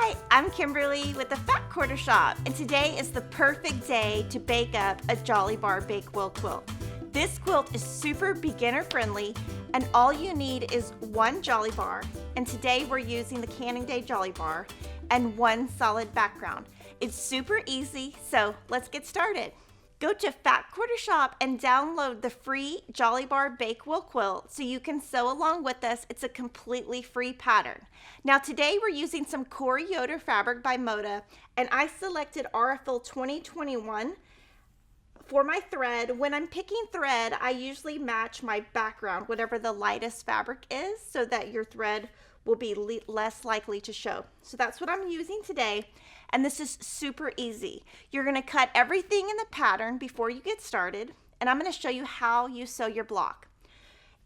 Hi, I'm Kimberly with the Fat Quarter Shop, and today is the perfect day to bake up a Jolly Bar Bakewell quilt. This quilt is super beginner friendly, and all you need is one Jolly Bar, and today we're using the Canning Day Jolly Bar, and one solid background. It's super easy, so let's get started. Go to Fat Quarter Shop and download the free Jolly Bar Bakewell quilt so you can sew along with us. It's a completely free pattern. Now today we're using some Corey Yoder fabric by Moda, and I selected RFL 2021 for my thread. When I'm picking thread, I usually match my background, whatever the lightest fabric is, so that your thread will be less likely to show. So that's what I'm using today. And this is super easy. You're gonna cut everything in the pattern before you get started, and I'm gonna show you how you sew your block.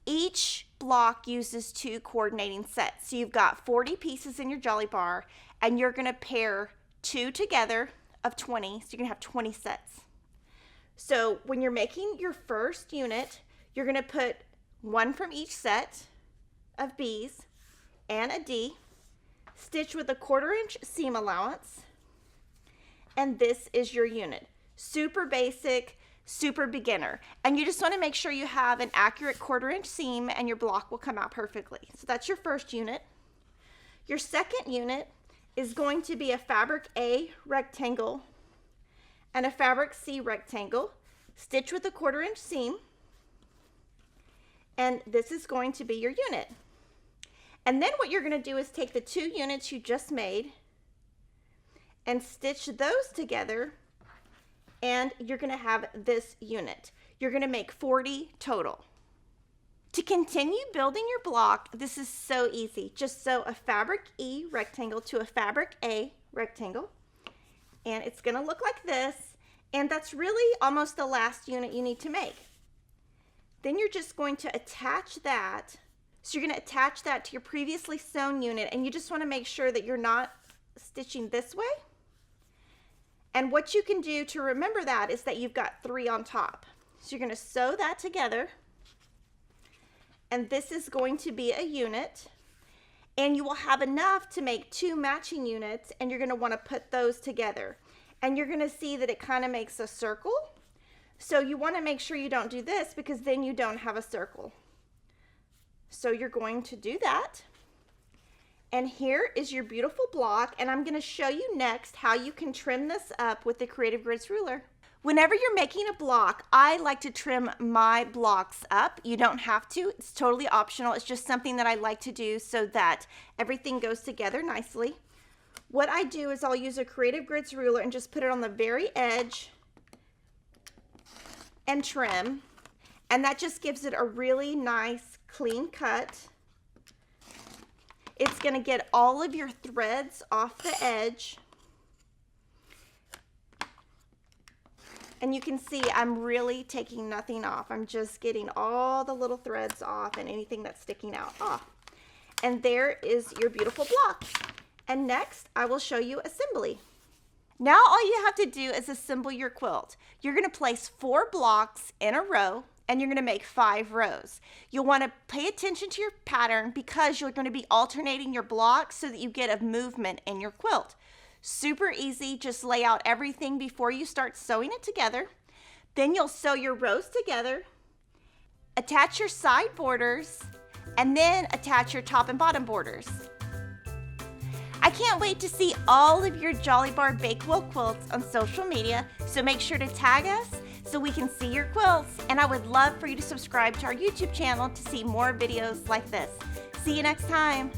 Each block uses 2 coordinating sets. So you've got 40 pieces in your Jolly Bar, and you're gonna pair 2 together of 20, so you're gonna have 20 sets. So when you're making your first unit, you're gonna put 1 from each set of B's and a D, stitch with a 1/4 inch seam allowance, and this is your unit. Super basic, super beginner. And you just want to make sure you have an accurate 1/4 inch seam and your block will come out perfectly. So that's your first unit. Your second unit is going to be a fabric A rectangle and a fabric C rectangle. Stitch with a 1/4 inch seam. And this is going to be your unit. And then what you're going to do is take the 2 units you just made and stitch those together, and you're going to have this unit. You're going to make 40 total. To continue building your block, this is so easy. Just sew a fabric E rectangle to a fabric A rectangle, and it's going to look like this, and that's really almost the last unit you need to make. Then you're just going to attach that. So you're going to attach that to your previously sewn unit, and you just want to make sure that you're not stitching this way. And what you can do to remember that is that you've got 3 on top. So you're going to sew that together, and this is going to be a unit, and you will have enough to make 2 matching units, and you're going to want to put those together. And you're going to see that it kind of makes a circle. So you want to make sure you don't do this, because then you don't have a circle. So you're going to do that. And here is your beautiful block, and I'm going to show you next how you can trim this up with the Creative Grids ruler. Whenever you're making a block, I like to trim my blocks up. You don't have to. It's totally optional. It's just something that I like to do so that everything goes together nicely. What I do is I'll use a Creative Grids ruler and just put it on the very edge and trim, and that just gives it a really nice clean cut. It's going to get all of your threads off the edge. And you can see I'm really taking nothing off. I'm just getting all the little threads off and anything that's sticking out off. And there is your beautiful block. And next, I will show you assembly. Now all you have to do is assemble your quilt. You're going to place 4 blocks in a row, and you're going to make 5 rows. You'll want to pay attention to your pattern because you're going to be alternating your blocks so that you get a movement in your quilt. Super easy. Just lay out everything before you start sewing it together. Then you'll sew your rows together, attach your side borders, and then attach your top and bottom borders. I can't wait to see all of your Jolly Bar Bakewell quilts on social media, so make sure to tag us so we can see your quilts, and I would love for you to subscribe to our YouTube channel to see more videos like this. See you next time.